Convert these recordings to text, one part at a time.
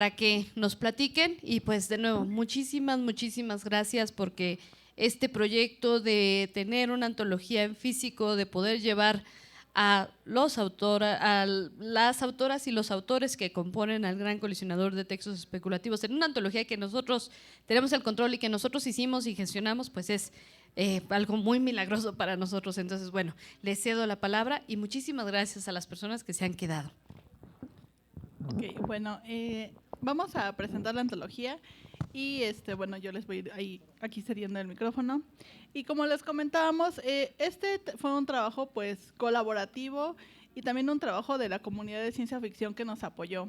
para que nos platiquen y pues de nuevo, muchísimas gracias porque este proyecto de tener una antología en físico, de poder llevar a las autoras y los autores que componen al Gran Colisionador de Textos Especulativos en una antología que nosotros tenemos el control y que nosotros hicimos y gestionamos, pues es algo muy milagroso para nosotros. Entonces, bueno, les cedo la palabra y muchísimas gracias a las personas que se han quedado. Ok, bueno, vamos a presentar la antología y bueno, yo les voy a ir aquí cediendo el micrófono. Y como les comentábamos, fue un trabajo pues colaborativo y también un trabajo de la comunidad de ciencia ficción que nos apoyó.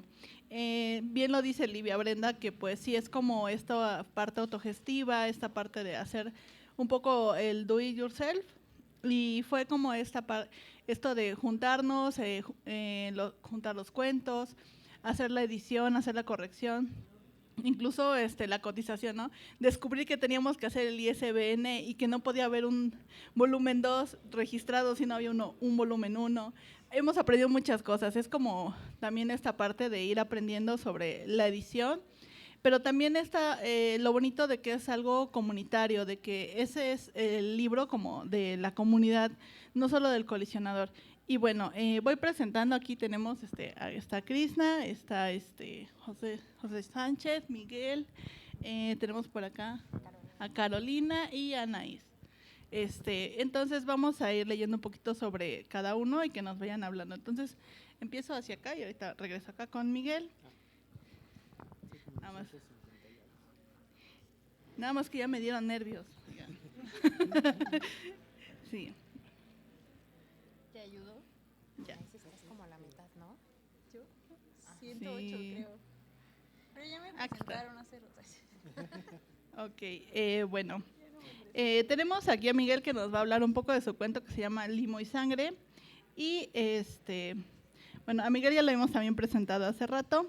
Bien lo dice Livia Brenda, que pues sí es como esta parte autogestiva, esta parte de hacer un poco el do it yourself, y fue como esto de juntarnos, juntar los cuentos, hacer la edición, hacer la corrección, incluso la cotización, ¿no? Descubrí que teníamos que hacer el ISBN y que no podía haber un volumen 2 registrado si no había un volumen 1. Hemos aprendido muchas cosas, es como también esta parte de ir aprendiendo sobre la edición, pero también está lo bonito de que es algo comunitario, de que ese es el libro como de la comunidad, no solo del colisionador. Y bueno, voy presentando, aquí tenemos, está Krishna, está José Sánchez, Miguel, tenemos por acá a Carolina y a Anaís. Entonces vamos a ir leyendo un poquito sobre cada uno y que nos vayan hablando. Entonces empiezo hacia acá y ahorita regreso acá con Miguel. Nada más que ya me dieron nervios. Sí. ¿Te ayudó? Ya. Estás como a la mitad, ¿no? ¿Yo? 108 Sí. creo. Pero ya me presentaron hace rato. Ok, bueno. Tenemos aquí a Miguel que nos va a hablar un poco de su cuento que se llama Limo y Sangre. Y bueno, a Miguel ya lo hemos también presentado hace rato,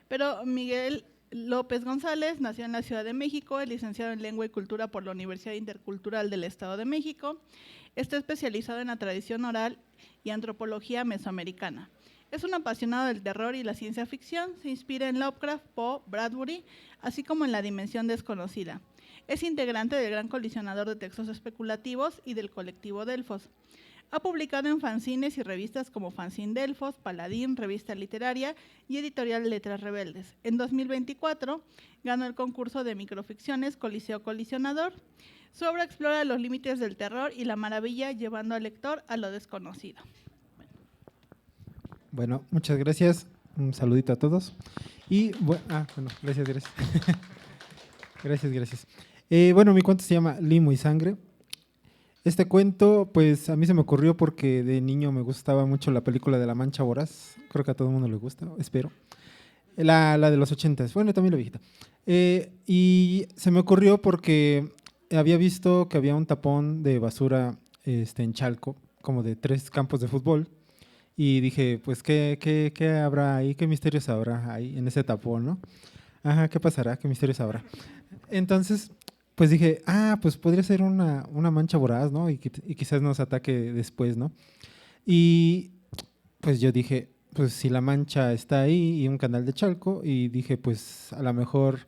pero Miguel López González nació en la Ciudad de México, es licenciado en Lengua y Cultura por la Universidad Intercultural del Estado de México. Está especializado en la tradición oral y antropología mesoamericana. Es un apasionado del terror y la ciencia ficción, se inspira en Lovecraft, Poe, Bradbury, así como en La Dimensión Desconocida. Es integrante del Gran Colisionador de Textos Especulativos y del colectivo Delfos. Ha publicado en fanzines y revistas como Fanzine Delfos, Paladín, Revista Literaria y Editorial Letras Rebeldes. En 2024 ganó el concurso de microficciones Coliseo Colisionador. Su obra explora los límites del terror y la maravilla, llevando al lector a lo desconocido. Bueno, muchas gracias. Un saludito a todos. Y bueno, gracias. gracias. Bueno, mi cuento se llama Limo y Sangre. Este cuento, pues a mí se me ocurrió porque de niño me gustaba mucho la película de La Mancha Voraz. Creo que a todo el mundo le gusta, espero. La de los 80s, bueno, también la viejita. Y se me ocurrió porque había visto que había un tapón de basura en Chalco, como de 3 campos de fútbol. Y dije, pues, ¿qué habrá ahí? ¿Qué misterios habrá ahí en ese tapón, no? Ajá, ¿qué pasará? ¿Qué misterios habrá? Entonces, pues dije, pues podría ser una mancha voraz, ¿no? Y quizás nos ataque después, ¿no? Y pues yo dije, pues si la mancha está ahí y un canal de Chalco, y dije, pues a lo mejor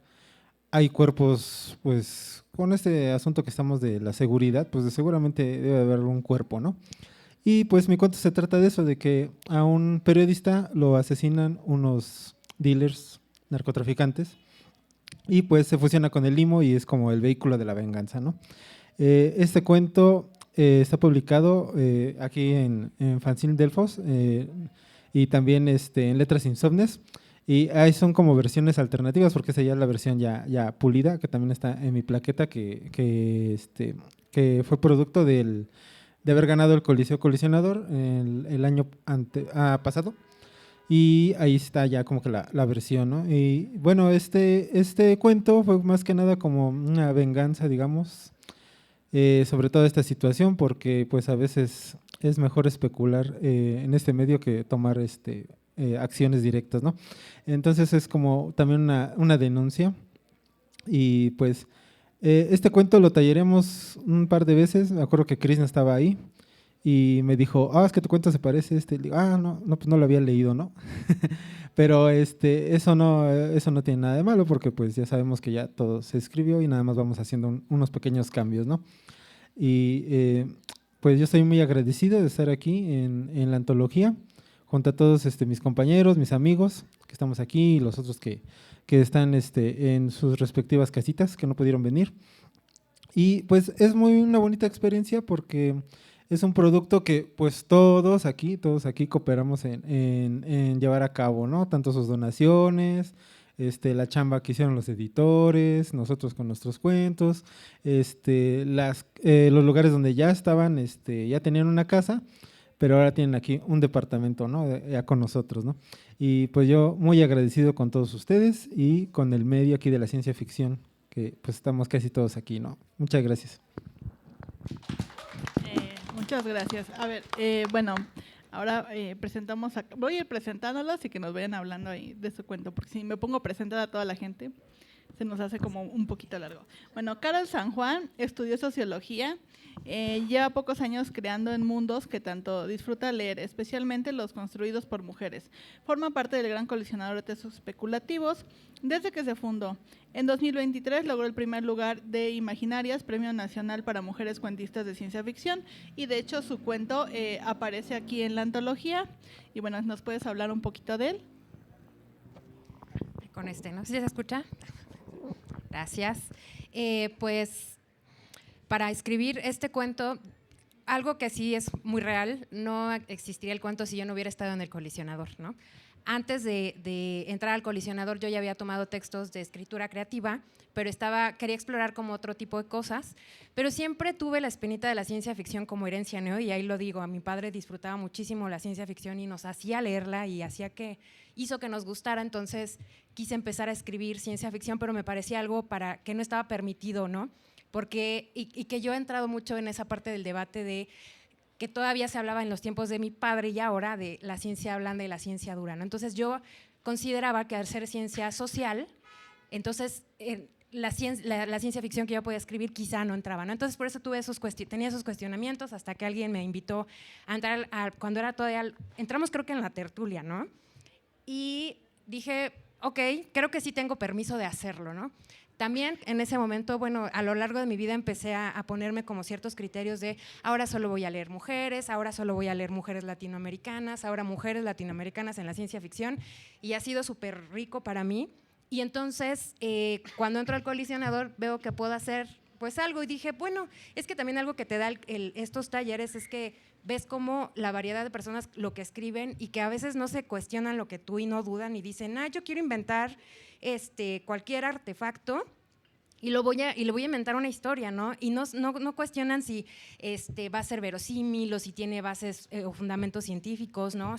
hay cuerpos, pues con este asunto que estamos de la seguridad, pues seguramente debe haber un cuerpo, ¿no? Y pues mi cuento se trata de eso, de que a un periodista lo asesinan unos dealers, narcotraficantes, y pues se fusiona con el limo y es como el vehículo de la venganza, ¿no? Este cuento está publicado aquí en Fanzine Delfos y también en Letras Insomnes, y ahí son como versiones alternativas porque esa ya es la versión ya pulida, que también está en mi plaqueta, que fue producto de haber ganado el Coliseo Colisionador el año pasado. Y ahí está ya como que la versión, ¿no? Y bueno, este cuento fue más que nada como una venganza, digamos, sobre toda esta situación, porque pues a veces es mejor especular en este medio que tomar acciones directas, ¿no? Entonces es como también una denuncia. Y pues este cuento lo tallaremos un par de veces, me acuerdo que Krishna estaba ahí. y me dijo, es que tu cuento se parece a este. Le digo, no, pues no lo había leído, ¿no? Pero eso no tiene nada de malo porque pues ya sabemos que ya todo se escribió y nada más vamos haciendo unos pequeños cambios, ¿no? Y pues yo estoy muy agradecido de estar aquí en la antología, junto a todos mis compañeros, mis amigos que estamos aquí y los otros que están en sus respectivas casitas, que no pudieron venir. Y pues es una bonita experiencia porque es un producto que pues todos aquí cooperamos en llevar a cabo, ¿no? Tanto sus donaciones, la chamba que hicieron los editores, nosotros con nuestros cuentos, los lugares donde ya estaban, ya tenían una casa, pero ahora tienen aquí un departamento, ¿no? Ya con nosotros, ¿no? Y pues yo muy agradecido con todos ustedes y con el medio aquí de la ciencia ficción, que pues estamos casi todos aquí, ¿no? Muchas gracias. Muchas gracias. A ver, bueno, ahora voy a ir presentándolos y que nos vayan hablando ahí de su cuento, porque si me pongo a presentar a toda la gente, se nos hace como un poquito largo. Bueno, Carol San Juan estudió sociología, lleva pocos años creando en mundos que tanto disfruta leer, especialmente los construidos por mujeres. Forma parte del Gran Colisionador de Textos Especulativos desde que se fundó. En 2023 logró el primer lugar de Imaginarias, Premio Nacional para Mujeres Cuentistas de Ciencia Ficción, y de hecho su cuento aparece aquí en la antología. Y bueno, ¿nos puedes hablar un poquito de él? Con ¿no? ¿Sí se escucha? Gracias. Pues para escribir este cuento, algo que sí es muy real, no existiría el cuento si yo no hubiera estado en el colisionador, ¿no? Antes de entrar al colisionador yo ya había tomado textos de escritura creativa, pero quería explorar como otro tipo de cosas, pero siempre tuve la espinita de la ciencia ficción como herencia, ¿no? Y ahí lo digo, a mi padre disfrutaba muchísimo la ciencia ficción y nos hacía leerla y hizo que nos gustara, entonces quise empezar a escribir ciencia ficción, pero me parecía algo que no estaba permitido, ¿no? Porque, y que yo he entrado mucho en esa parte del debate de que todavía se hablaba en los tiempos de mi padre y ahora de la ciencia blanda y la ciencia dura, ¿no? Entonces yo consideraba que al ser ciencia social, entonces la ciencia ficción que yo podía escribir quizá no entraba, ¿no? Entonces por eso tenía esos cuestionamientos hasta que alguien me invitó a entrar cuando era todavía, entramos creo que en la tertulia, ¿no? Y dije, ok, creo que sí tengo permiso de hacerlo, ¿no? También en ese momento, bueno, a lo largo de mi vida empecé a ponerme como ciertos criterios de ahora solo voy a leer mujeres, ahora solo voy a leer mujeres latinoamericanas, ahora mujeres latinoamericanas en la ciencia ficción, y ha sido súper rico para mí. Y entonces, cuando entro al colisionador, veo que puedo hacer pues algo y dije, bueno, es que también algo que te da estos talleres es que ves cómo la variedad de personas lo que escriben y que a veces no se cuestionan lo que tú y no dudan y dicen, yo quiero inventar cualquier artefacto y le voy a inventar una historia, ¿no? Y no cuestionan si va a ser verosímil o si tiene bases o fundamentos científicos, ¿no?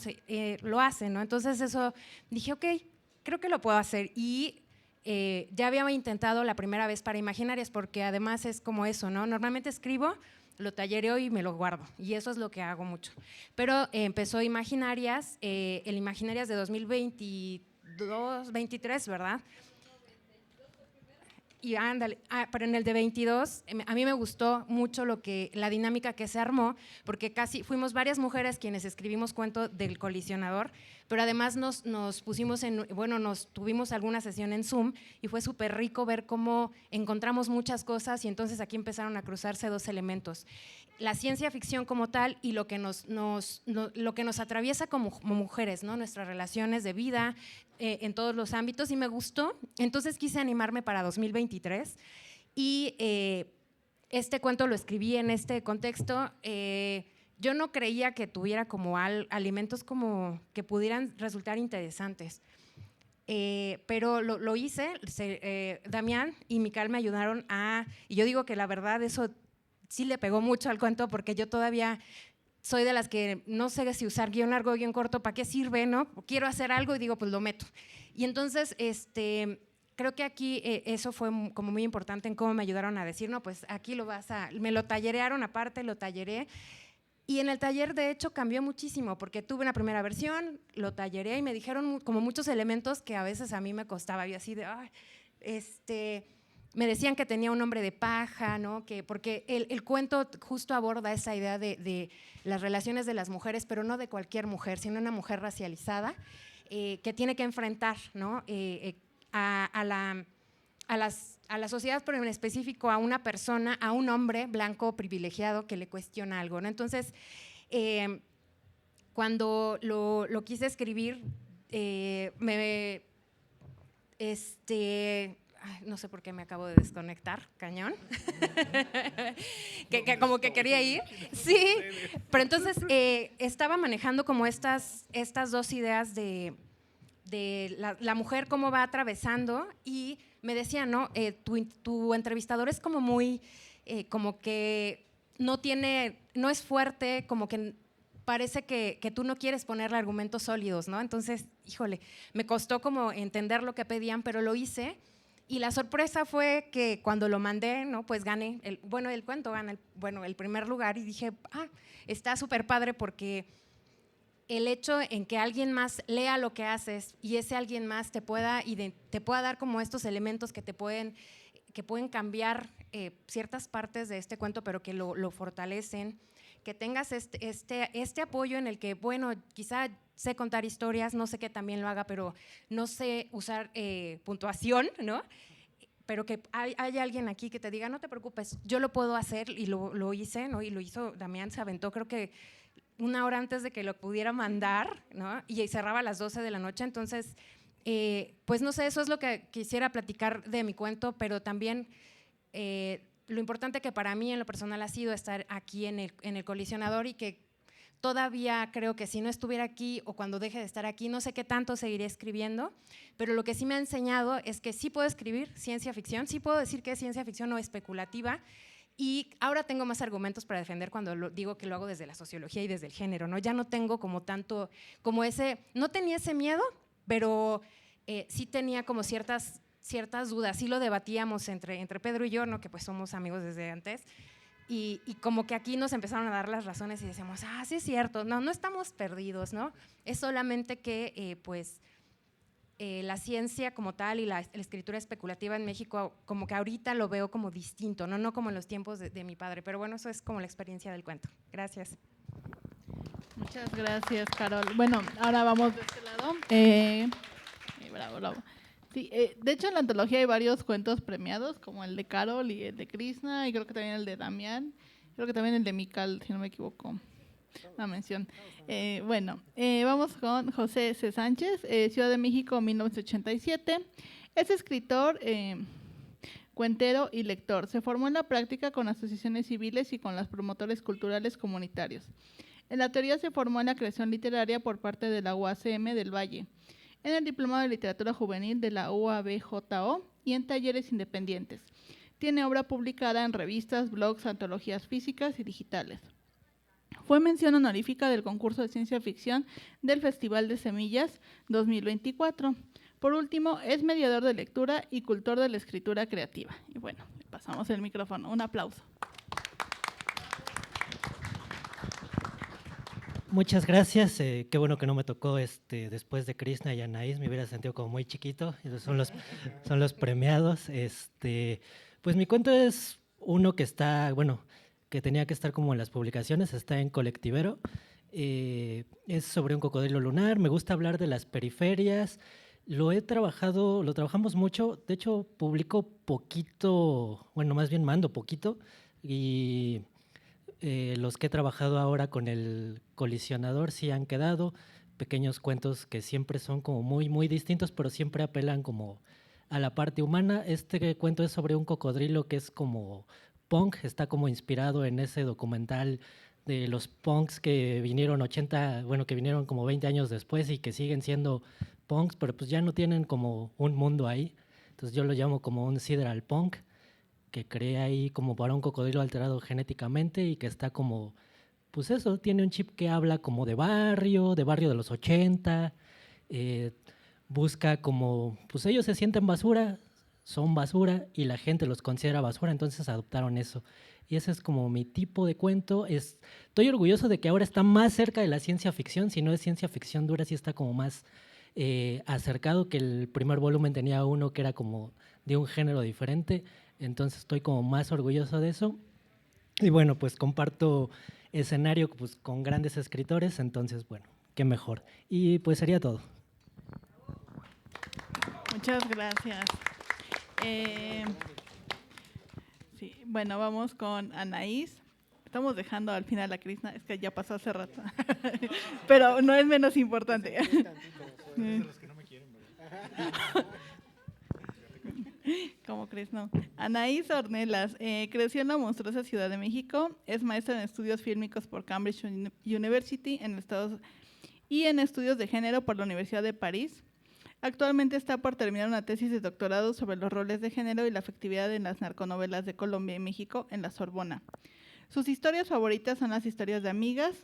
Lo hacen, ¿no? Entonces eso, dije, ok, creo que lo puedo hacer y ya había intentado la primera vez para Imaginarias porque además es como eso, ¿no? Normalmente escribo, lo tallereo y me lo guardo y eso es lo que hago mucho. Pero empezó Imaginarias, el Imaginarias de 2022-23, ¿verdad? Y ándale, pero en el de 22 a mí me gustó mucho la dinámica que se armó, porque fuimos varias mujeres quienes escribimos cuento del colisionador, pero además nos tuvimos alguna sesión en Zoom y fue súper rico ver cómo encontramos muchas cosas y entonces aquí empezaron a cruzarse dos elementos. La ciencia ficción como tal y lo que nos atraviesa como mujeres, ¿no? Nuestras relaciones de vida en todos los ámbitos y me gustó, entonces quise animarme para 2023 y este cuento lo escribí en este contexto. Yo no creía que tuviera como alimentos como que pudieran resultar interesantes, pero lo hice, Damián y Mical me ayudaron y yo digo que la verdad eso sí le pegó mucho al cuento porque yo todavía soy de las que no sé si usar guión largo o guión corto, ¿para qué sirve, no? Quiero hacer algo y digo, pues lo meto. Y entonces, creo que aquí eso fue como muy importante en cómo me ayudaron a decir, no, pues aquí me lo tallerearon aparte, lo talleré. Y en el taller, de hecho, cambió muchísimo porque tuve una primera versión, lo talleré y me dijeron como muchos elementos que a veces a mí me costaba. Yo así de, me decían que tenía un nombre de paja, ¿no? Porque el cuento justo aborda esa idea de las relaciones de las mujeres, pero no de cualquier mujer, sino una mujer racializada que tiene que enfrentar, ¿no? A la sociedad, pero en específico a una persona, a un hombre blanco privilegiado que le cuestiona algo, ¿no? Entonces, cuando lo quise escribir, no sé por qué me acabo de desconectar, cañón, que como que quería ir, sí, pero entonces estaba manejando como estas dos ideas de la mujer cómo va atravesando y me decía, no, tu entrevistador es como muy, como que no es fuerte, como que parece que tú no quieres ponerle argumentos sólidos, ¿no? Entonces, híjole, me costó como entender lo que pedían, pero lo hice. Y la sorpresa fue que cuando lo mandé, ¿no? Pues gané, el cuento gana el primer lugar y dije, está súper padre porque el hecho en que alguien más lea lo que haces y ese alguien más te pueda dar como estos elementos que pueden cambiar ciertas partes de este cuento, pero que lo fortalecen, que tengas este apoyo en el que, bueno, quizá sé contar historias, no sé que también lo haga, pero no sé usar puntuación, ¿no? Pero que hay alguien aquí que te diga, no te preocupes, yo lo puedo hacer, y lo hice, ¿no? Y lo hizo Damián, se aventó creo que 1 hora antes de que lo pudiera mandar, ¿no? Y cerraba a las 12 de la noche, entonces, pues no sé, eso es lo que quisiera platicar de mi cuento, pero también lo importante que para mí en lo personal ha sido estar aquí en el Colisionador y que todavía creo que si no estuviera aquí o cuando deje de estar aquí, no sé qué tanto seguiré escribiendo, pero lo que sí me ha enseñado es que sí puedo escribir ciencia ficción, sí puedo decir que es ciencia ficción o especulativa, y ahora tengo más argumentos para defender cuando digo que lo hago desde la sociología y desde el género, ¿no? Ya no tengo como tanto, no tenía ese miedo, pero sí tenía como ciertas dudas, sí lo debatíamos entre Pedro y yo, ¿no? Que pues somos amigos desde antes, y como que aquí nos empezaron a dar las razones y decíamos, sí es cierto, no estamos perdidos, ¿no? Es solamente que la ciencia como tal y la escritura especulativa en México como que ahorita lo veo como distinto, no como en los tiempos de mi padre, pero bueno, eso es como la experiencia del cuento. Gracias. Muchas gracias, Carol. Bueno, ahora vamos de este lado. Bravo. Sí, de hecho en la antología hay varios cuentos premiados, como el de Carol y el de Krishna, y creo que también el de Damián, creo que también el de Mikal, si no me equivoco, una mención. Vamos con José C. Sánchez, Ciudad de México, 1987. Es escritor, cuentero y lector. Se formó en la práctica con asociaciones civiles y con los promotores culturales comunitarios. En la teoría se formó en la creación literaria por parte de la UACM del Valle, en el Diplomado de Literatura Juvenil de la UABJO y en talleres independientes. Tiene obra publicada en revistas, blogs, antologías físicas y digitales. Fue mención honorífica del concurso de ciencia ficción del Festival de Semillas 2024. Por último, es mediador de lectura y cultor de la escritura creativa. Y bueno, le pasamos el micrófono. Un aplauso. Muchas gracias. Qué bueno que no me tocó después de Krishna y Anaís, me hubiera sentido como muy chiquito. Esos son los premiados. Pues mi cuento es uno que está, que tenía que estar como en las publicaciones, está en Colectivero. Es sobre un cocodrilo lunar. Me gusta hablar de las periferias. Lo trabajamos mucho. De hecho, publico poquito, más bien mando poquito, y los que he trabajado ahora con el Colisionador sí han quedado pequeños cuentos que siempre son como muy, muy distintos, pero siempre apelan como a la parte humana. Este cuento es sobre un cocodrilo que es como punk, está como inspirado en ese documental de los punks que vinieron que vinieron como 20 años después y que siguen siendo punks, pero pues ya no tienen como un mundo ahí. Entonces yo lo llamo como un sideral punk, que crea ahí como para un cocodrilo alterado genéticamente y que está como, pues eso, tiene un chip que habla como de barrio de los 80, busca como, pues ellos se sienten basura, son basura y la gente los considera basura, entonces adoptaron eso. Y ese es como mi tipo de cuento. Estoy orgulloso de que ahora está más cerca de la ciencia ficción, si no es ciencia ficción dura, sí está como más acercado, que el primer volumen tenía uno que era como de un género diferente, entonces estoy como más orgulloso de eso. Y bueno, pues comparto escenario pues, con grandes escritores, entonces bueno, qué mejor. Y pues sería todo. Muchas gracias. Sí, bueno, vamos con Anaís. Estamos dejando al final a Krishna, es que ya pasó hace rato, pero no es menos importante. ¿Cómo crees? No. Anaís Ornelas creció en la monstruosa Ciudad de México, es maestra en estudios fílmicos por Cambridge University y en estudios de género por la Universidad de París. Actualmente está por terminar una tesis de doctorado sobre los roles de género y la afectividad en las narconovelas de Colombia y México en la Sorbona. Sus historias favoritas son las historias de amigas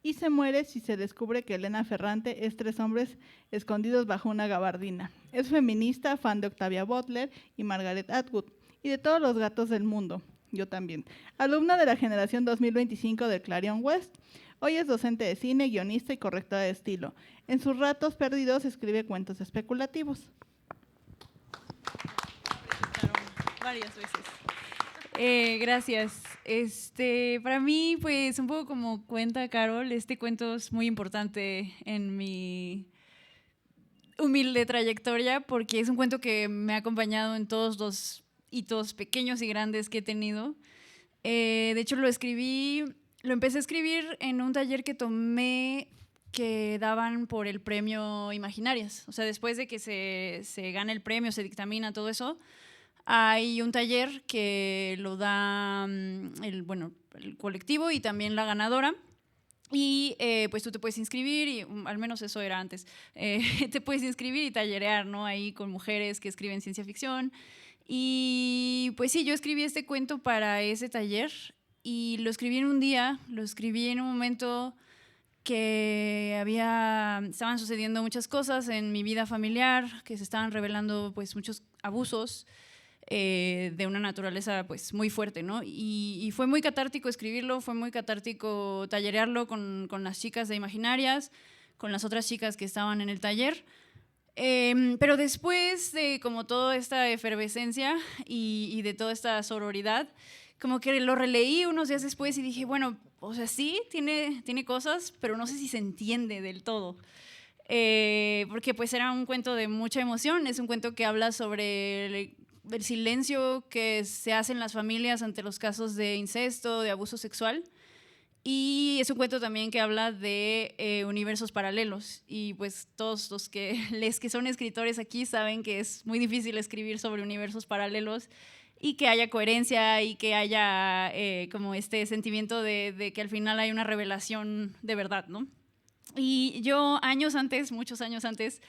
y se muere si se descubre que Elena Ferrante es 3 hombres escondidos bajo una gabardina. Es feminista, fan de Octavia Butler y Margaret Atwood y de todos los gatos del mundo. Yo también. Alumna de la generación 2025 del Clarion West. Hoy es docente de cine, guionista y correctora de estilo. En sus ratos perdidos escribe cuentos especulativos. Varias veces. Gracias. Para mí, pues un poco como cuenta Carol, este cuento es muy importante en mi humilde trayectoria porque es un cuento que me ha acompañado en todos los hitos pequeños y grandes que he tenido. De hecho, lo empecé a escribir en un taller que tomé que daban por el premio Imaginarias. O sea, después de que se gana el premio, se dictamina todo eso, hay un taller que lo da el colectivo y también la ganadora. Y pues tú te puedes inscribir, y al menos eso era antes, te puedes inscribir y tallerear, ¿no? Ahí con mujeres que escriben ciencia ficción. Y pues sí, yo escribí este cuento para ese taller y lo escribí en un día, lo escribí en un momento que estaban sucediendo muchas cosas en mi vida familiar, que se estaban revelando pues muchos abusos de una naturaleza pues muy fuerte, ¿no? Y fue muy catártico escribirlo, fue muy catártico tallerearlo con las chicas de Imaginarias, con las otras chicas que estaban en el taller. Pero después de como toda esta efervescencia y de toda esta sororidad, como que lo releí unos días después y dije, bueno, o sea, sí, tiene cosas, pero no sé si se entiende del todo. Porque pues era un cuento de mucha emoción, es un cuento que habla sobre el silencio que se hace en las familias ante los casos de incesto, de abuso sexual. Y es un cuento también que habla de universos paralelos. Y pues todos los que son escritores aquí saben que es muy difícil escribir sobre universos paralelos y que haya coherencia y que haya como este sentimiento de que al final hay una revelación de verdad, ¿no? Y yo muchos años antes,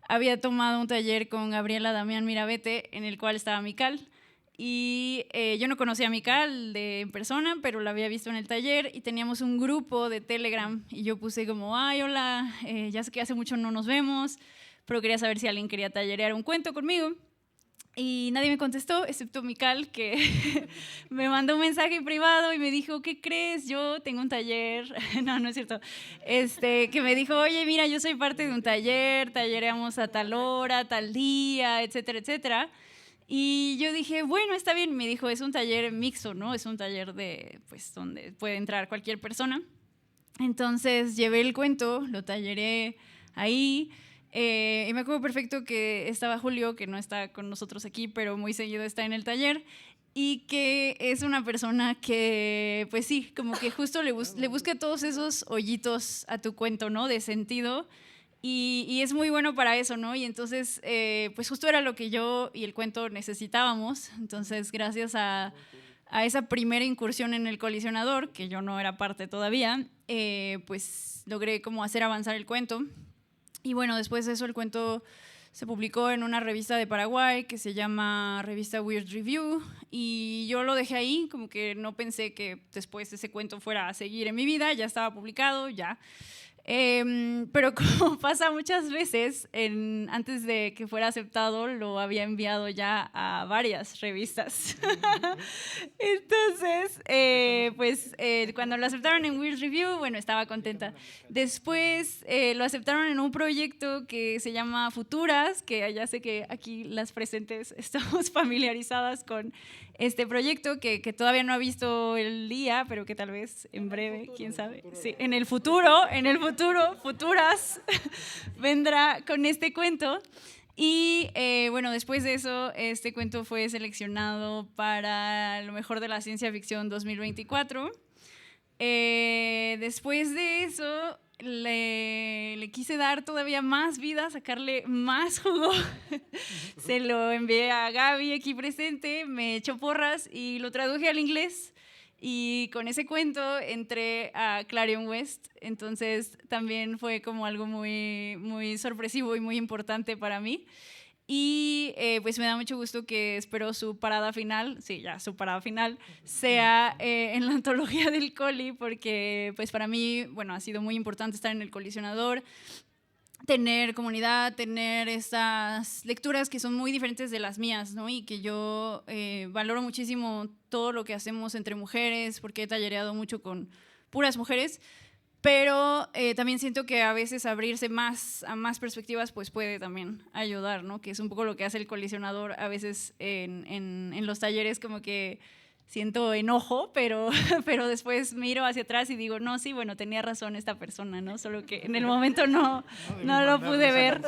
había tomado un taller con Gabriela Damián Mirabete en el cual estaba Mical. Y yo no conocía a Mical en persona, pero la había visto en el taller y teníamos un grupo de Telegram y yo puse como, ay, hola, ya sé que hace mucho no nos vemos, pero quería saber si alguien quería tallerear un cuento conmigo. Y nadie me contestó, excepto Mical, que me mandó un mensaje privado y me dijo, ¿qué crees? Yo tengo un taller. No es cierto. Que me dijo, oye, mira, yo soy parte de un taller, tallereamos a tal hora, tal día, etcétera, etcétera. Y yo dije, bueno, está bien. Me dijo, es un taller mixto, ¿no? Es un taller pues, donde puede entrar cualquier persona. Entonces llevé el cuento, lo talleré ahí. Y me acuerdo perfecto que estaba Julio, que no está con nosotros aquí, pero muy seguido está en el taller, y que es una persona que, pues sí, como que justo le busca todos esos hoyitos a tu cuento, ¿no? De sentido, y es muy bueno para eso, ¿no? Y entonces, pues justo era lo que yo y el cuento necesitábamos. Entonces, gracias a esa primera incursión en el colisionador, que yo no era parte todavía, pues logré como hacer avanzar el cuento. Y bueno, después de eso el cuento se publicó en una revista de Paraguay que se llama Revista Weird Review, y yo lo dejé ahí, como que no pensé que después ese cuento fuera a seguir en mi vida, ya estaba publicado, ya. Pero como pasa muchas veces, antes de que fuera aceptado, lo había enviado ya a varias revistas. Entonces, cuando lo aceptaron en Weird Review, bueno, estaba contenta. Después lo aceptaron en un proyecto que se llama Futuras, que ya sé que aquí las presentes estamos familiarizadas con este proyecto que todavía no ha visto el día, pero que tal vez en breve, quién sabe. Sí, en el futuro, Futuras vendrá con este cuento. Y bueno, después de eso, este cuento fue seleccionado para lo mejor de la ciencia ficción 2024. Después de eso, le quise dar todavía más vida, sacarle más jugo. Se lo envié a Gaby aquí presente, me echó porras y lo traduje al inglés. Y con ese cuento entré a Clarion West, entonces también fue como algo muy, muy sorpresivo y muy importante para mí. Y pues me da mucho gusto que espero su parada final, sí, ya su parada final, sea en la antología del Coli, porque pues para mí, bueno, ha sido muy importante estar en el colisionador, tener comunidad, tener estas lecturas que son muy diferentes de las mías, ¿no? Y que yo valoro muchísimo todo lo que hacemos entre mujeres, porque he tallereado mucho con puras mujeres, pero también siento que a veces abrirse más a más perspectivas pues puede también ayudar, ¿no? Que es un poco lo que hace el colisionador a veces en los talleres, como que siento enojo, pero después miro hacia atrás y digo, no, sí, bueno, tenía razón esta persona, ¿no? Solo que en el momento no lo pude ver.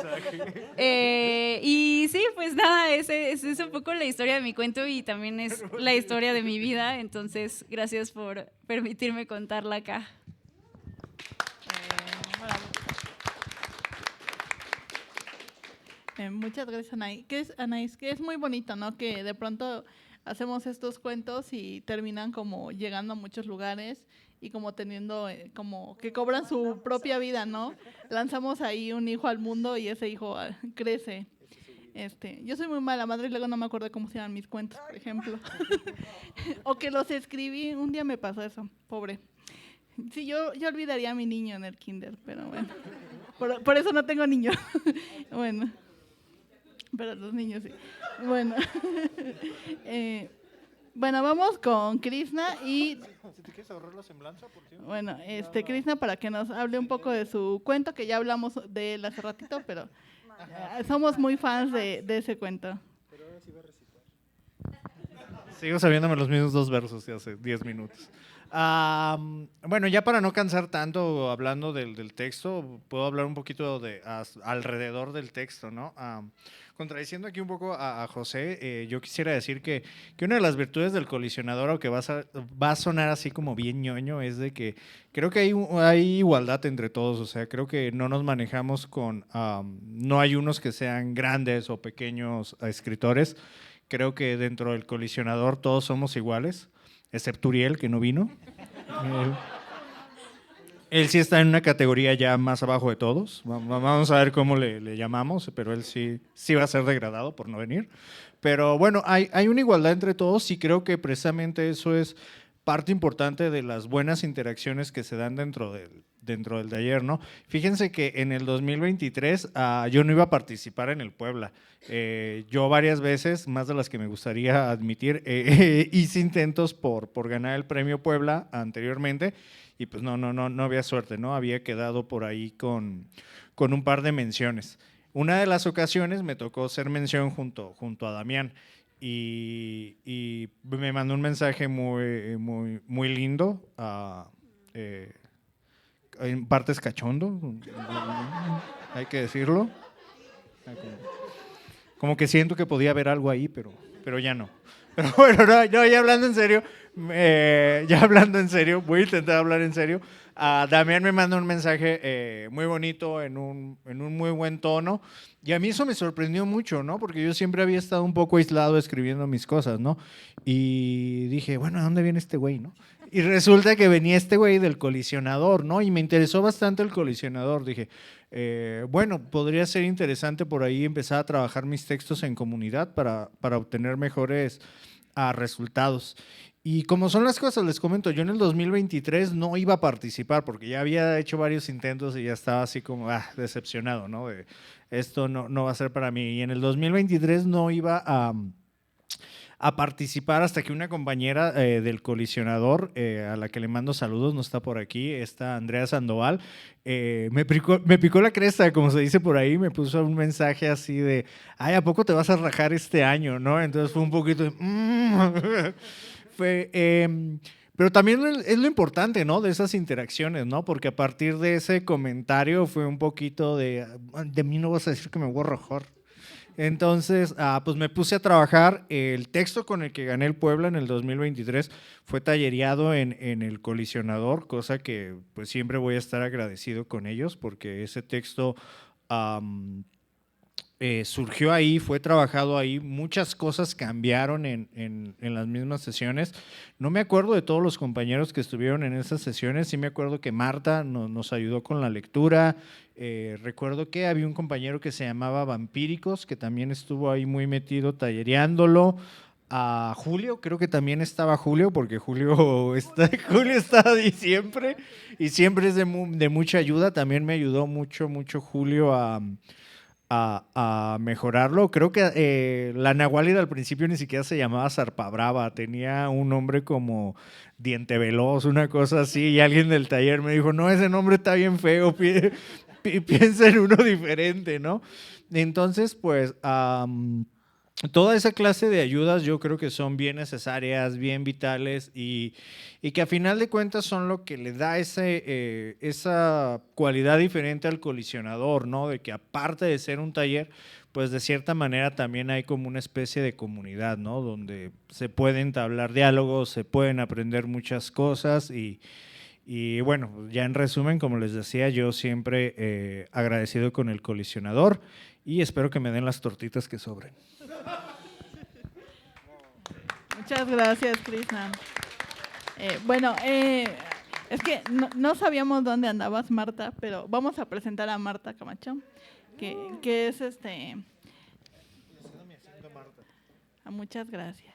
Y sí, pues nada, es un poco la historia de mi cuento y también es la historia de mi vida, entonces gracias por permitirme contarla acá. Muchas gracias, Anaís, que es muy bonito, ¿no? Que de pronto hacemos estos cuentos y terminan como llegando a muchos lugares y como teniendo, como que cobran su propia vida, ¿no? Lanzamos ahí un hijo al mundo y ese hijo crece. Yo soy muy mala madre y luego no me acuerdo cómo se llaman mis cuentos, por ejemplo. O que los escribí, un día me pasó eso, pobre. Sí, yo olvidaría a mi niño en el kinder, pero bueno. Por eso no tengo niño. Bueno. Pero los niños sí. Bueno. Bueno, vamos con Krishna y... Si te quieres ahorrar la semblanza, por cierto. Bueno, Krishna para que nos hable un poco de su cuento, que ya hablamos de él hace ratito, pero somos muy fans de ese cuento. Sigo sabiéndome los mismos 2 versos de hace 10 minutos. Bueno, ya para no cansar tanto hablando del texto, puedo hablar un poquito alrededor del texto, ¿no? Contradiciendo aquí un poco a José, yo quisiera decir que una de las virtudes del colisionador, aunque va a sonar así como bien ñoño, es de que creo que hay igualdad entre todos, o sea, creo que no nos manejamos con, no hay unos que sean grandes o pequeños escritores, creo que dentro del colisionador todos somos iguales, excepto Uriel, que no vino. Él sí está en una categoría ya más abajo de todos. Vamos a ver cómo le llamamos, pero él sí va a ser degradado por no venir. Pero bueno, hay una igualdad entre todos y creo que precisamente eso es parte importante de las buenas interacciones que se dan dentro del taller, ¿no? Fíjense que en el 2023 yo no iba a participar en el Puebla. Yo varias veces, más de las que me gustaría admitir, hice intentos por ganar el premio Puebla anteriormente y pues no había suerte, ¿no? Había quedado por ahí con un par de menciones. Una de las ocasiones me tocó ser mención junto a Damián y me mandó un mensaje muy lindo, en partes cachondo, hay que decirlo. Como que siento que podía haber algo ahí, pero ya no. Pero bueno, ya hablando en serio, voy a intentar hablar en serio. Damián me manda un mensaje muy bonito en un muy buen tono y a mí eso me sorprendió mucho, ¿no? Porque yo siempre había estado un poco aislado escribiendo mis cosas, ¿no? Y dije, bueno, ¿a dónde viene este güey, no? Y resulta que venía este güey del colisionador, ¿no? Y me interesó bastante el colisionador. Dije, bueno, podría ser interesante por ahí empezar a trabajar mis textos en comunidad para obtener mejores resultados. Y como son las cosas, les comento, yo en el 2023 no iba a participar porque ya había hecho varios intentos y ya estaba así como decepcionado, ¿no? De, esto no va a ser para mí. Y en el 2023 no iba a participar hasta que una compañera del colisionador, a la que le mando saludos, no está por aquí, está Andrea Sandoval, me picó la cresta, como se dice por ahí, me puso un mensaje así de, ay, ¿a poco te vas a rajar este año? ¿No? Entonces fue un poquito de, pero también es lo importante, ¿no? De esas interacciones, ¿no? Porque a partir de ese comentario fue un poquito de mí no vas a decir que me voy a rajar. Entonces, pues me puse a trabajar. El texto con el que gané el Puebla en el 2023 fue tallereado en el Colisionador, cosa que pues siempre voy a estar agradecido con ellos porque ese texto surgió ahí, fue trabajado ahí, muchas cosas cambiaron en las mismas sesiones. No me acuerdo de todos los compañeros que estuvieron en esas sesiones, sí me acuerdo que Marta nos ayudó con la lectura, recuerdo que había un compañero que se llamaba Vampíricos, que también estuvo ahí muy metido tallereándolo. A Julio, creo que también estaba Julio, porque Julio está ahí siempre y siempre es de mucha ayuda. También me ayudó mucho Julio a mejorarlo. Creo que la Nahuálida al principio ni siquiera se llamaba Zarpa Brava, tenía un nombre como Diente Veloz, una cosa así, y alguien del taller me dijo, no, ese nombre está bien feo, piensa en uno diferente, ¿no? Entonces, pues, toda esa clase de ayudas yo creo que son bien necesarias, bien vitales y que a final de cuentas son lo que le da esa cualidad diferente al colisionador, ¿no? De que aparte de ser un taller, pues de cierta manera también hay como una especie de comunidad, ¿no? Donde se pueden entablar diálogos, se pueden aprender muchas cosas y bueno, ya en resumen, como les decía, yo siempre agradecido con el colisionador y espero que me den las tortitas que sobren. Muchas gracias, Krishna. Bueno, es que no sabíamos dónde andabas, Marta, pero vamos a presentar a Marta Camacho, que es muchas gracias.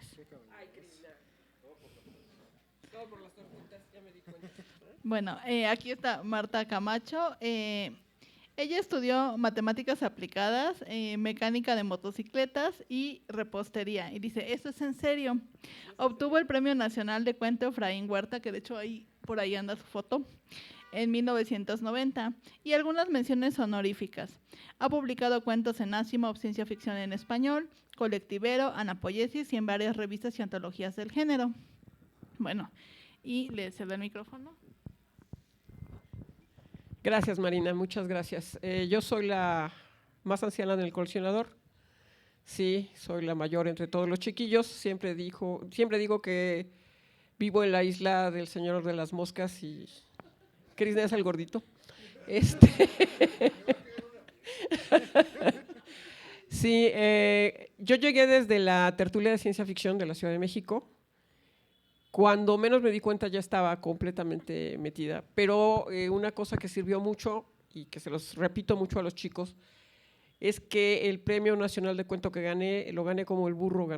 Bueno, aquí está Marta Camacho. Ella estudió matemáticas aplicadas, mecánica de motocicletas y repostería. Y dice, ¿esto es en serio? Obtuvo el Premio Nacional de Cuento Efraín Huerta, que de hecho por ahí anda su foto, en 1990, y algunas menciones honoríficas. Ha publicado cuentos en Asimov, Ciencia Ficción en Español, Colectivero, Anapoyesis y en varias revistas y antologías del género. Bueno, y le cedo el micrófono. Gracias, Marina, muchas gracias. Yo soy la más anciana del colisionador. Sí, soy la mayor entre todos los chiquillos. Siempre digo que vivo en la isla del Señor de las Moscas y Krishna es el gordito. Sí, yo llegué desde la tertulia de ciencia ficción de la Ciudad de México. Cuando menos me di cuenta ya estaba completamente metida, pero una cosa que sirvió mucho y que se los repito mucho a los chicos es que el Premio Nacional de Cuento que gané, lo gané como el burro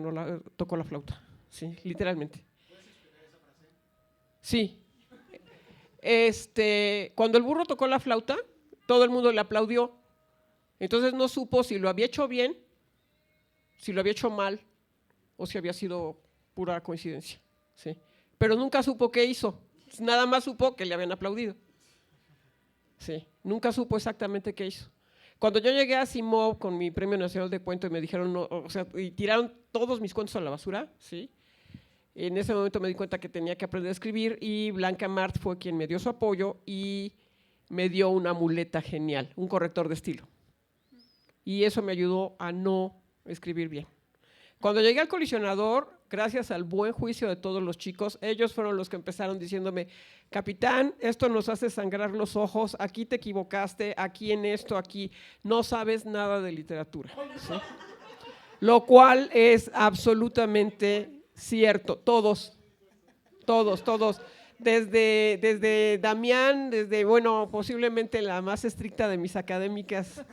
tocó la flauta, sí, literalmente. ¿Puedes explicar esa frase? Sí. Cuando el burro tocó la flauta, todo el mundo le aplaudió, entonces no supo si lo había hecho bien, si lo había hecho mal o si había sido pura coincidencia. Sí, pero nunca supo qué hizo, nada más supo que le habían aplaudido. Sí, nunca supo exactamente qué hizo. Cuando yo llegué a Asimov con mi Premio Nacional de Cuento y me dijeron, no, o sea, y tiraron todos mis cuentos a la basura, ¿sí? En ese momento me di cuenta que tenía que aprender a escribir y Blanca Mart fue quien me dio su apoyo y me dio una muleta genial, un corrector de estilo. Y eso me ayudó a no escribir bien. Cuando llegué al colisionador, gracias al buen juicio de todos los chicos, ellos fueron los que empezaron diciéndome, capitán, esto nos hace sangrar los ojos, aquí te equivocaste, aquí en esto, aquí, no sabes nada de literatura. ¿Sí? Lo cual es absolutamente cierto, todos, desde Damián, bueno, posiblemente la más estricta de mis académicas,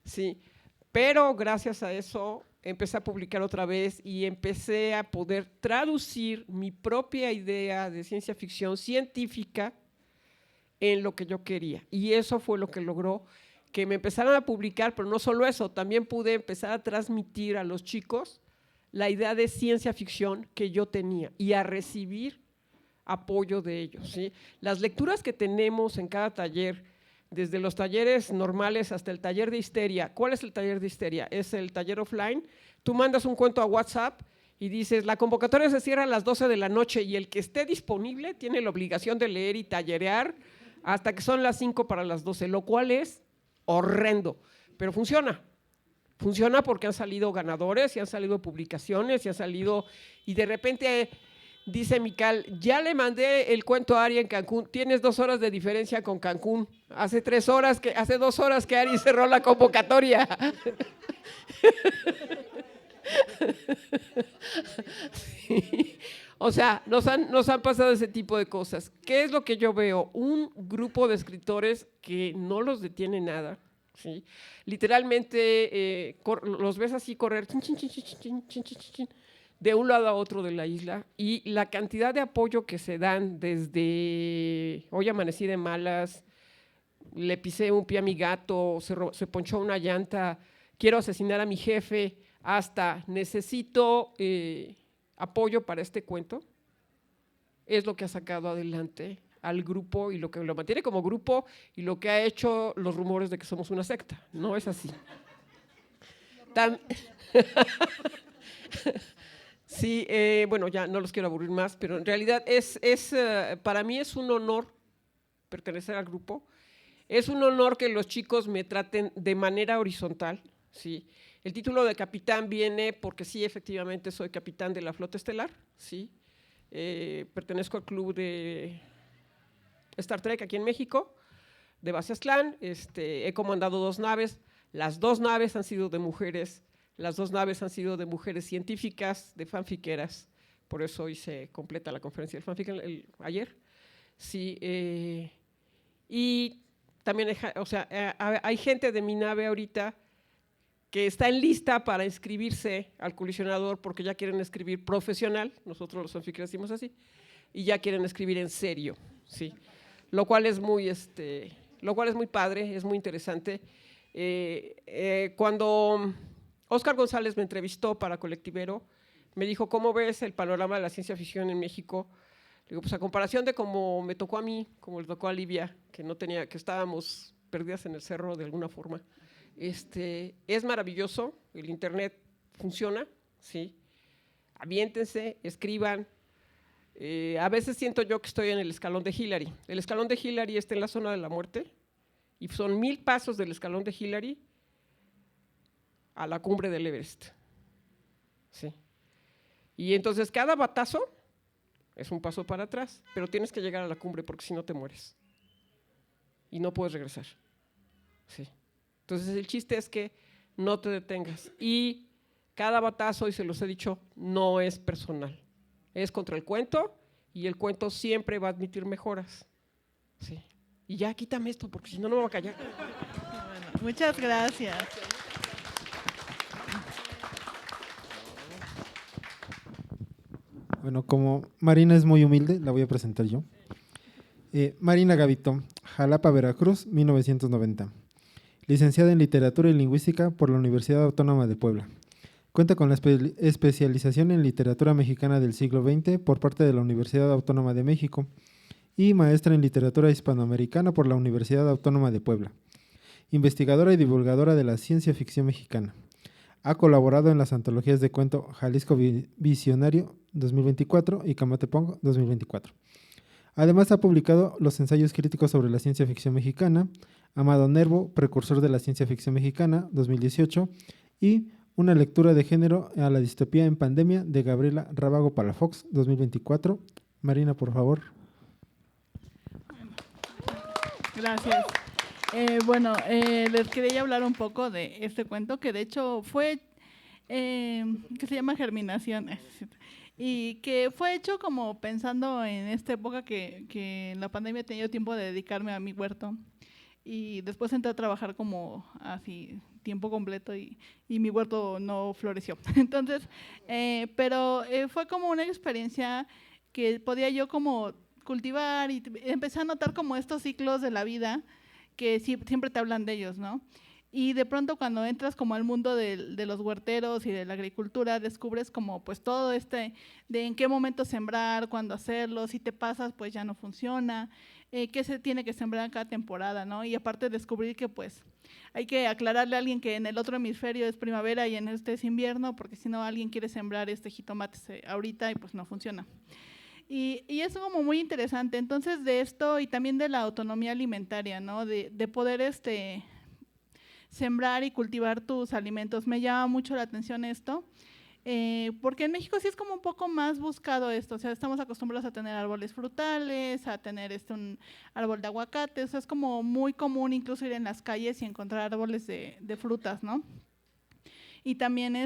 sí, pero gracias a eso empecé a publicar otra vez y empecé a poder traducir mi propia idea de ciencia ficción científica en lo que yo quería. Y eso fue lo que logró que me empezaran a publicar, pero no solo eso, también pude empezar a transmitir a los chicos la idea de ciencia ficción que yo tenía y a recibir apoyo de ellos, ¿sí? Las lecturas que tenemos en cada taller, desde los talleres normales hasta el taller de histeria. ¿Cuál es el taller de histeria? Es el taller offline. Tú mandas un cuento a WhatsApp y dices, la convocatoria se cierra a las 12 de la noche y el que esté disponible tiene la obligación de leer y tallerear hasta que son las 5 para las 12, lo cual es horrendo, pero funciona. Funciona porque han salido ganadores y han salido publicaciones y han salido, y de repente dice Mical, ya le mandé el cuento a Ari en Cancún, tienes 2 horas de diferencia con Cancún, hace 2 horas que Ari cerró la convocatoria. Sí. O sea, nos han pasado ese tipo de cosas. ¿Qué es lo que yo veo? Un grupo de escritores que no los detiene nada, ¿sí? Literalmente los ves así correr de un lado a otro de la isla, y la cantidad de apoyo que se dan desde hoy amanecí de malas, le pisé un pie a mi gato, se ponchó una llanta, quiero asesinar a mi jefe, hasta necesito apoyo para este cuento, es lo que ha sacado adelante al grupo y lo que lo mantiene como grupo y lo que ha hecho los rumores de que somos una secta. No es así. Sí, bueno, ya no los quiero aburrir más, pero en realidad para mí es un honor pertenecer al grupo. Es un honor que los chicos me traten de manera horizontal, ¿sí? El título de capitán viene porque sí, efectivamente, soy capitán de la flota estelar, ¿sí? Pertenezco al club de Star Trek aquí en México, de Base Aztlán. He comandado 2 naves, las 2 naves han sido de mujeres, las 2 naves han sido de mujeres científicas, de fanfiqueras, por eso hoy se completa la conferencia del fanfic ayer. Sí, y también hay gente de mi nave ahorita que está en lista para inscribirse al colisionador porque ya quieren escribir profesional, nosotros los fanfiqueros decimos así, y ya quieren escribir en serio, ¿sí? Lo cual es muy padre, es muy interesante. Cuando Óscar González me entrevistó para Colectivero, me dijo, ¿cómo ves el panorama de la ciencia ficción en México? Digo, pues a comparación de cómo me tocó a mí, como le tocó a Livia, que estábamos perdidas en el cerro de alguna forma, es maravilloso, el internet funciona, ¿sí? Aviéntense, escriban. A veces siento yo que estoy en el escalón de Hillary. El escalón de Hillary está en la zona de la muerte y son 1000 pasos del escalón de Hillary a la cumbre del Everest, ¿sí? Y entonces cada batazo es un paso para atrás, pero tienes que llegar a la cumbre porque si no te mueres y no puedes regresar, ¿sí? Entonces el chiste es que no te detengas y cada batazo, y se los he dicho, no es personal, es contra el cuento y el cuento siempre va a admitir mejoras, ¿sí? Y ya quítame esto porque si no, no me voy a callar. Bueno, muchas gracias. Bueno, como Marina es muy humilde, la voy a presentar yo. Marina Gavito, Jalapa, Veracruz, 1990. Licenciada en Literatura y Lingüística por la Universidad Autónoma de Puebla. Cuenta con la especialización en Literatura Mexicana del siglo XX por parte de la Universidad Autónoma de México y maestra en Literatura Hispanoamericana por la Universidad Autónoma de Puebla. Investigadora y divulgadora de la ciencia ficción mexicana. Ha colaborado en las antologías de cuento Jalisco Visionario 2024 y Camatepong 2024. Además ha publicado los ensayos críticos sobre la ciencia ficción mexicana, Amado Nervo, precursor de la ciencia ficción mexicana 2018 y Una lectura de género a la distopía en pandemia de Gabriela Rábago Palafox 2024. Marina, por favor. Gracias. Les quería hablar un poco de este cuento que de hecho fue, que se llama Germinación, y que fue hecho como pensando en esta época que en la pandemia he tenido tiempo de dedicarme a mi huerto y después entré a trabajar como así tiempo completo y mi huerto no floreció. Entonces, pero fue como una experiencia que podía yo como cultivar y empecé a notar como estos ciclos de la vida que siempre te hablan de ellos, ¿no? Y de pronto cuando entras como al mundo de los huerteros y de la agricultura, descubres como pues todo de en qué momento sembrar, cuándo hacerlo, si te pasas pues ya no funciona, qué se tiene que sembrar en cada temporada, ¿no? Y aparte descubrir que pues hay que aclararle a alguien que en el otro hemisferio es primavera y en este es invierno, porque si no alguien quiere sembrar jitomate ahorita y pues no funciona. Y es como muy interesante, entonces de esto y también de la autonomía alimentaria, ¿no? De poder sembrar y cultivar tus alimentos. Me llama mucho la atención esto, porque en México sí es como un poco más buscado esto, o sea, estamos acostumbrados a tener árboles frutales, a tener un árbol de aguacate, eso es como muy común incluso ir en las calles y encontrar árboles de frutas, ¿no? Y también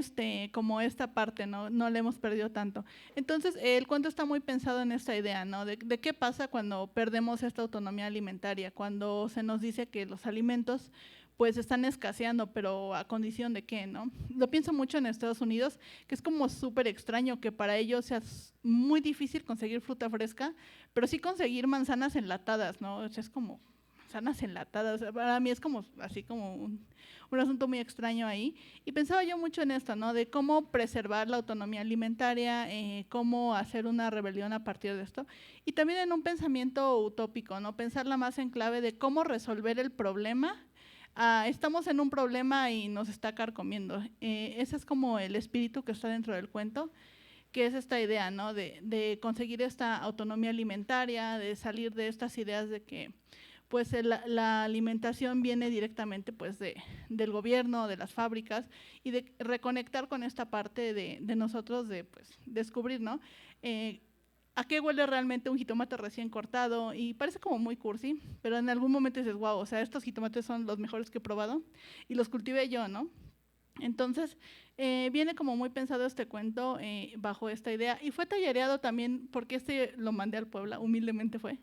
como esta parte, ¿no? No le hemos perdido tanto. Entonces, el cuento está muy pensado en esta idea, ¿no? De qué pasa cuando perdemos esta autonomía alimentaria, cuando se nos dice que los alimentos pues están escaseando, pero a condición de qué, ¿no? Lo pienso mucho en Estados Unidos, que es como súper extraño que para ellos sea muy difícil conseguir fruta fresca, pero sí conseguir manzanas enlatadas, ¿no? O sea, es como manzanas enlatadas, para mí es como así como un asunto muy extraño ahí. Y pensaba yo mucho en esto, ¿no? De cómo preservar la autonomía alimentaria, cómo hacer una rebelión a partir de esto. Y también en un pensamiento utópico, ¿no? Pensarla más en clave de cómo resolver el problema. Estamos en un problema y nos está carcomiendo. Ese es como el espíritu que está dentro del cuento, que es esta idea, ¿no? De conseguir esta autonomía alimentaria, de salir de estas ideas de que pues la alimentación viene directamente pues del gobierno, de las fábricas, y de reconectar con esta parte de nosotros, de pues descubrir, ¿no? ¿A qué huele realmente un jitomate recién cortado? Y parece como muy cursi, pero en algún momento dices, wow, o sea, estos jitomates son los mejores que he probado y los cultivé yo, ¿no? Entonces, viene como muy pensado este cuento bajo esta idea, y fue tallereado también porque lo mandé al Puebla, humildemente fue.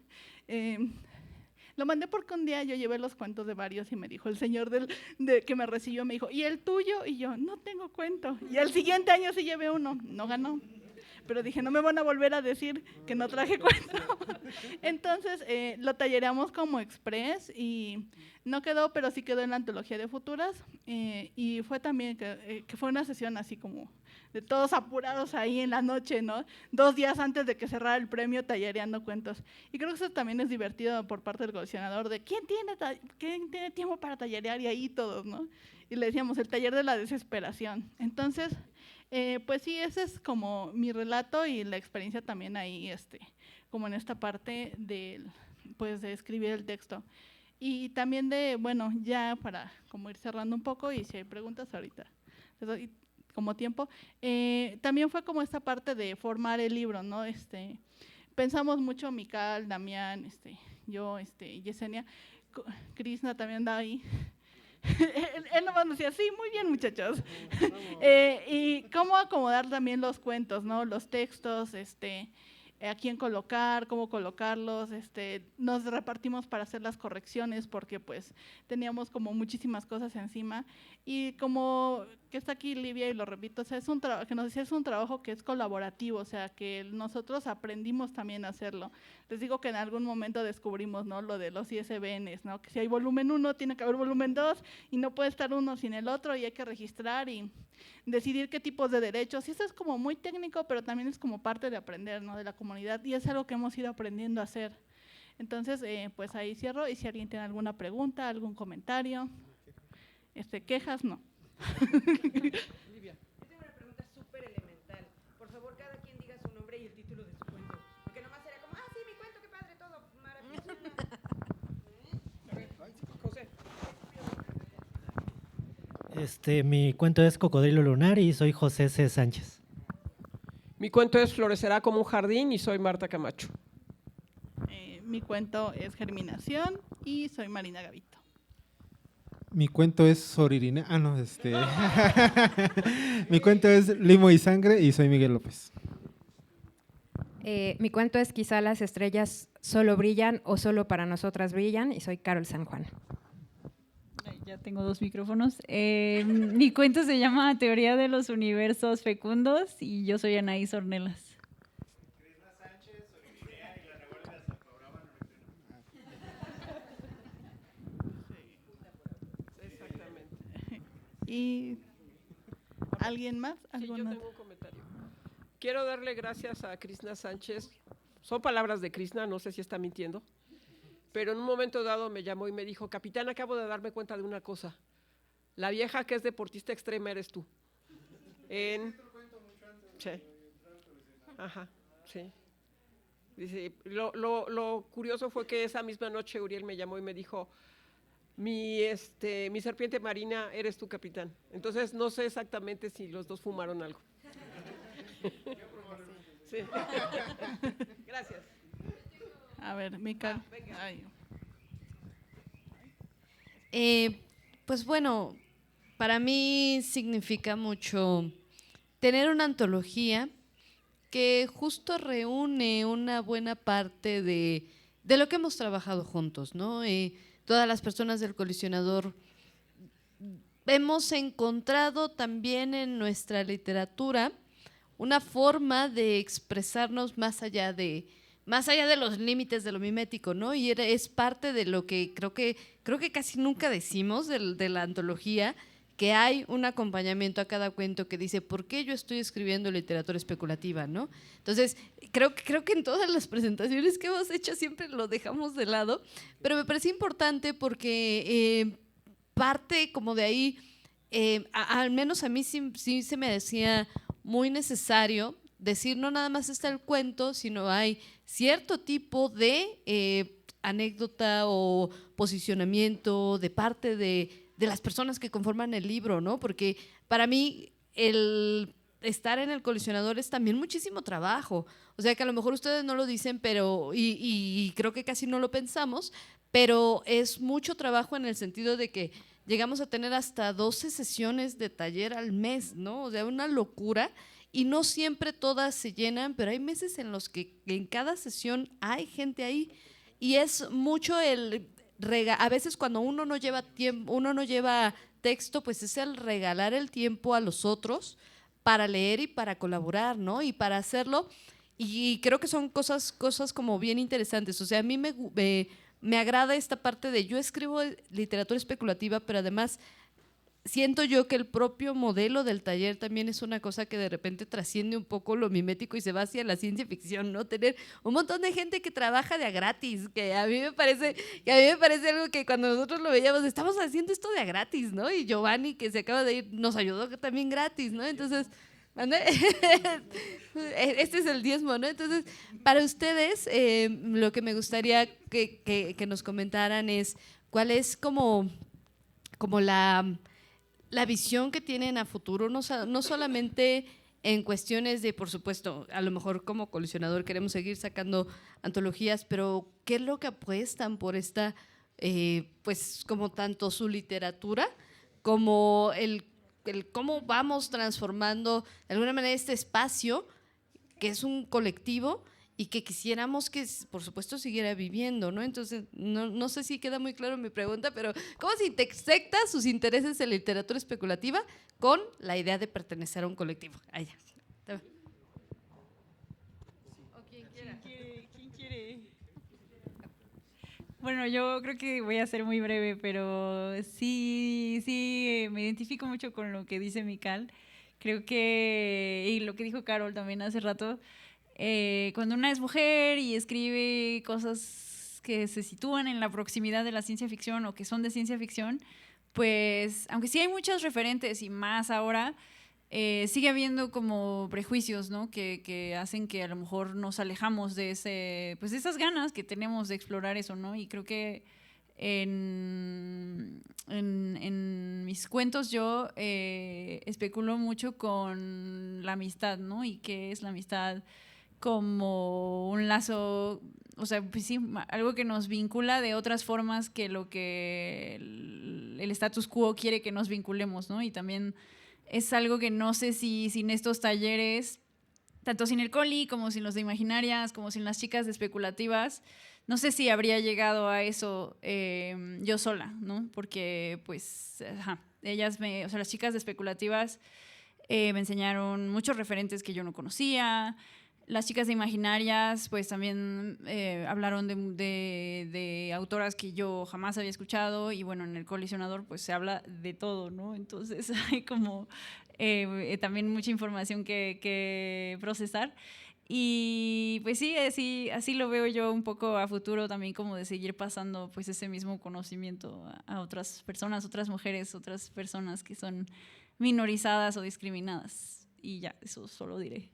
Lo mandé porque un día yo llevé los cuentos de varios y me dijo el señor que me recibió, me dijo, ¿y el tuyo? Y yo, no tengo cuento. Y al siguiente año sí llevé uno, no ganó. Pero dije, no me van a volver a decir que no traje cuento. Entonces, lo tallereamos como express y no quedó, pero sí quedó en la antología de futuras. Y fue también que fue una sesión así como de todos apurados ahí en la noche, ¿no? 2 días antes de que cerrara el premio, tallereando cuentos. Y creo que eso también es divertido por parte del coleccionador, de ¿quién tiene tiempo para tallerear? Y ahí todos, ¿no? Y le decíamos, el taller de la desesperación. Entonces, pues sí, ese es como mi relato y la experiencia también ahí, como en esta parte pues de escribir el texto. Y también bueno, ya para como ir cerrando un poco, y si hay preguntas ahorita, como tiempo, también fue como esta parte de formar el libro, ¿no? Pensamos mucho, Mical, Damián, yo, Yesenia, Krishna también andaba ahí. Él nomás decía, sí, muy bien, muchachos. Y cómo acomodar también los cuentos, ¿no? Los textos, a quién colocar, cómo colocarlos, nos repartimos para hacer las correcciones porque pues teníamos como muchísimas cosas encima, y como que está aquí Livia y lo repito, o sea, es un trabajo que nos decía, es un trabajo que es colaborativo, o sea, que nosotros aprendimos también a hacerlo. Les digo que en algún momento descubrimos, ¿no? Lo de los ISBNs, ¿no? Que si hay volumen 1 tiene que haber volumen 2 y no puede estar uno sin el otro, y hay que registrar y decidir qué tipos de derechos. Y eso es como muy técnico, pero también es como parte de aprender, ¿no? De la comunidad, y es algo que hemos ido aprendiendo a hacer. Entonces, pues ahí cierro, y si alguien tiene alguna pregunta, algún comentario, quejas, no. Livia. Yo tengo una pregunta súper elemental. Por favor, cada quien diga su nombre y el título de su cuento. Porque nomás sería como, sí, mi cuento, qué padre, todo, maravilloso. José. Mi cuento es Cocodrilo Lunar y soy José C. Sánchez. Mi cuento es Florecerá como un jardín y soy Marta Camacho. Mi cuento es Germinación y soy Marina Gavito. Mi cuento es Soririna. Mi cuento es Limo y Sangre y soy Miguel López. Mi cuento es Quizá las estrellas solo brillan o solo para nosotras brillan y soy Carol San Juan. Ya tengo 2 micrófonos. Mi cuento se llama Teoría de los Universos Fecundos y yo soy Anaís Ornelas. ¿Y alguien más? Sí, yo ¿Alguna? tengo un comentario. Quiero darle gracias a Krishna Sánchez. Son palabras de Krishna, no sé si está mintiendo, pero en un momento dado me llamó y me dijo, capitán, acabo de darme cuenta de una cosa. La vieja que es deportista extrema eres tú. Sí. Ajá, sí. Dice, lo curioso fue que esa misma noche Uriel me llamó y me dijo, mi serpiente marina eres tú, capitán. Entonces no sé exactamente si los dos fumaron algo. Sí. Gracias. A ver, Mica. venga. Ay. Pues bueno, para mí significa mucho tener una antología que justo reúne una buena parte de lo que hemos trabajado juntos, ¿no? Todas las personas del colisionador hemos encontrado también en nuestra literatura una forma de expresarnos más allá de los límites de lo mimético, ¿no? Y es parte de lo que creo que casi nunca decimos de la antología, que hay un acompañamiento a cada cuento que dice ¿por qué yo estoy escribiendo literatura especulativa?, ¿no? Entonces, creo que en todas las presentaciones que hemos hecho siempre lo dejamos de lado, pero me parece importante porque parte como de ahí, al menos a mí sí se me decía muy necesario decir no nada más está el cuento, sino hay cierto tipo de anécdota o posicionamiento de parte de las personas que conforman el libro, ¿no? Porque para mí el estar en el colisionador es también muchísimo trabajo. O sea que a lo mejor ustedes no lo dicen, pero y creo que casi no lo pensamos, pero es mucho trabajo en el sentido de que llegamos a tener hasta 12 sesiones de taller al mes, ¿no? O sea, una locura. Y no siempre todas se llenan, pero hay meses en los que en cada sesión hay gente ahí. Y es mucho a veces cuando uno no lleva tiempo, uno no lleva texto, pues es el regalar el tiempo a los otros para leer y para colaborar, ¿no? Y para hacerlo. Y creo que son cosas como bien interesantes. O sea, a mí me agrada esta parte de yo escribo literatura especulativa, pero además siento yo que el propio modelo del taller también es una cosa que de repente trasciende un poco lo mimético y se va hacia la ciencia ficción, ¿no? Tener un montón de gente que trabaja de a gratis, que a mí me parece algo que cuando nosotros lo veíamos, estamos haciendo esto de a gratis, ¿no? Y Giovanni, que se acaba de ir, nos ayudó también gratis, ¿no? Entonces, este es el diezmo, ¿no? Entonces, para ustedes, lo que me gustaría que nos comentaran es cuál es como la visión que tienen a futuro, no solamente en cuestiones de, por supuesto, a lo mejor como colisionador queremos seguir sacando antologías, pero ¿qué es lo que apuestan por esta, pues como tanto su literatura como el cómo vamos transformando de alguna manera este espacio que es un colectivo y que quisiéramos que, por supuesto, siguiera viviendo, ¿no? Entonces, no sé si queda muy claro mi pregunta, pero ¿cómo se intersecta sus intereses en la literatura especulativa con la idea de pertenecer a un colectivo? Allá. ¿Quién quiere? Bueno, yo creo que voy a ser muy breve, pero sí, me identifico mucho con lo que dice Mical. Creo que, y lo que dijo Carol también hace rato, cuando una es mujer y escribe cosas que se sitúan en la proximidad de la ciencia ficción o que son de ciencia ficción, pues aunque sí hay muchos referentes y más ahora, sigue habiendo como prejuicios, ¿no? que hacen que a lo mejor nos alejamos de pues de esas ganas que tenemos de explorar eso, ¿no? Y creo que en mis cuentos yo especulo mucho con la amistad, ¿no? Y qué es la amistad como un lazo, o sea, pues sí, algo que nos vincula de otras formas que lo que el status quo quiere que nos vinculemos, ¿no? Y también es algo que no sé si sin estos talleres, tanto sin el Coli como sin los de Imaginarias, como sin las chicas de especulativas, no sé si habría llegado a eso yo sola, ¿no? Porque, pues, las chicas de especulativas me enseñaron muchos referentes que yo no conocía. Las chicas de Imaginarias, pues también hablaron de autoras que yo jamás había escuchado, y bueno, en El Colisionador pues se habla de todo, ¿no? Entonces hay como también mucha información que procesar. Y pues sí, así lo veo yo un poco a futuro también, como de seguir pasando pues ese mismo conocimiento a otras personas, otras mujeres, otras personas que son minorizadas o discriminadas. Y ya, eso solo diré.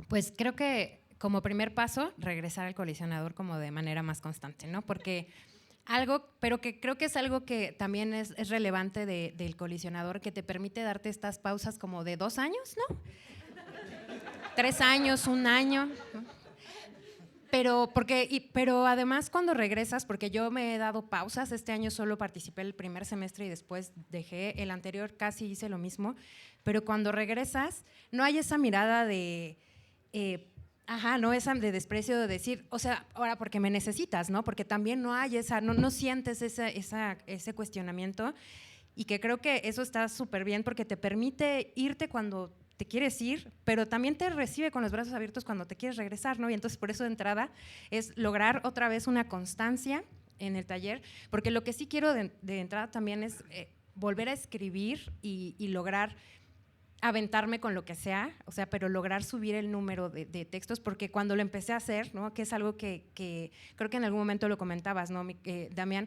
Pues creo que como primer paso, regresar al colisionador como de manera más constante, ¿no? Porque pero que creo que es algo que también es relevante del colisionador, que te permite darte estas pausas como de 2 años, ¿no? 3 años, 1 año, ¿no? Pero además cuando regresas, porque yo me he dado pausas, este año solo participé el primer semestre y después dejé, el anterior casi hice lo mismo, pero cuando regresas no hay esa mirada de… no esa de desprecio de decir, o sea, ahora porque me necesitas, ¿no? Porque también no hay no sientes ese cuestionamiento, y que creo que eso está súper bien porque te permite irte cuando te quieres ir, pero también te recibe con los brazos abiertos cuando te quieres regresar, ¿no? Y entonces por eso de entrada es lograr otra vez una constancia en el taller, porque lo que sí quiero de entrada también es volver a escribir y lograr aventarme con lo que sea, o sea, pero lograr subir el número de textos, porque cuando lo empecé a hacer, ¿no? Que es algo que creo que en algún momento lo comentabas, ¿no, Damián?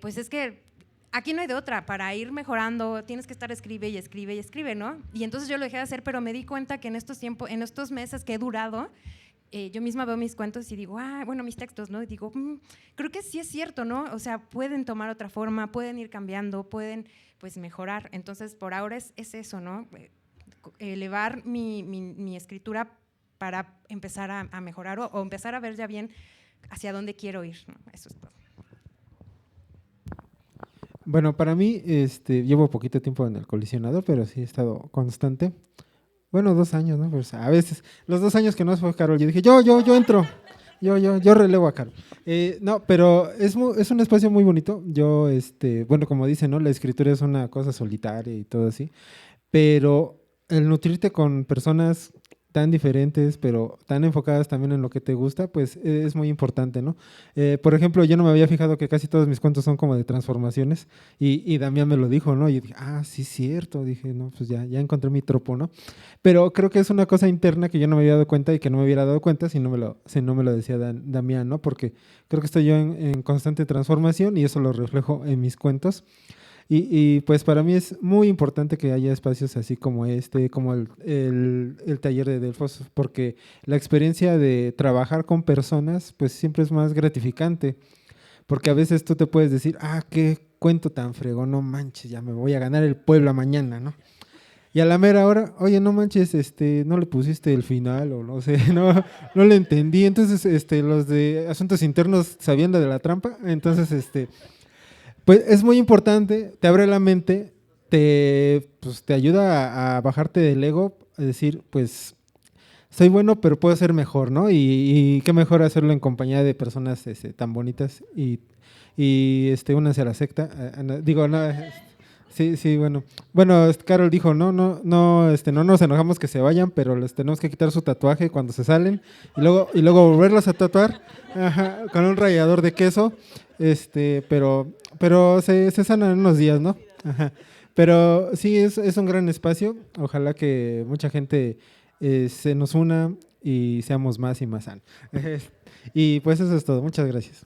Pues es que aquí no hay de otra, para ir mejorando tienes que estar escribe y escribe y escribe, ¿no? Y entonces yo lo dejé de hacer, pero me di cuenta que en estos meses que he durado, yo misma veo mis cuentos y digo, mis textos, ¿no? Y digo, creo que sí es cierto, ¿no? O sea, pueden tomar otra forma, pueden ir cambiando, pueden pues mejorar. Entonces, por ahora es eso, ¿no? Elevar mi escritura para empezar a mejorar o empezar a ver ya bien hacia dónde quiero ir, ¿no? Eso es todo. Bueno, para mí, llevo poquito tiempo en el colisionador, pero sí he estado constante. Bueno, 2 años, ¿no? Pues a veces, los 2 años que no fue Carol, yo dije, yo entro, yo relevo a Carol. No, pero es un espacio muy bonito. Yo, bueno, como dicen, ¿no? La escritura es una cosa solitaria y todo así, pero el nutrirte con personas tan diferentes, pero tan enfocadas también en lo que te gusta, pues es muy importante, ¿no? Por ejemplo, yo no me había fijado que casi todos mis cuentos son como de transformaciones, y Damián me lo dijo, ¿no? Y dije, sí, cierto, dije, no, pues ya encontré mi tropo, ¿no? Pero creo que es una cosa interna que yo no me había dado cuenta y que no me hubiera dado cuenta si no me lo decía Damián, ¿no? Porque creo que estoy yo en constante transformación y eso lo reflejo en mis cuentos. Y pues para mí es muy importante que haya espacios así como como el taller de Delfos, porque la experiencia de trabajar con personas pues siempre es más gratificante, porque a veces tú te puedes decir, qué cuento tan fregón, no manches, ya me voy a ganar el Puebla mañana, ¿no? Y a la mera hora, oye, no manches, no le pusiste el final, o no sé, no le entendí. Entonces, los de asuntos internos sabían de la trampa, entonces, pues es muy importante, te abre la mente, te ayuda a bajarte del ego, a decir, pues, soy bueno, pero puedo ser mejor, ¿no? Y qué mejor hacerlo en compañía de personas tan bonitas, y únanse a la secta. Digo, no, sí, bueno. Bueno, Carol dijo, no nos enojamos que se vayan, pero les tenemos que quitar su tatuaje cuando se salen, y luego volverlos a tatuar, con un rallador de queso, pero se sanan en unos días, ¿no? Ajá. Pero sí, es un gran espacio. Ojalá que mucha gente se nos una y seamos más y más sanos. Y pues eso es todo. Muchas gracias.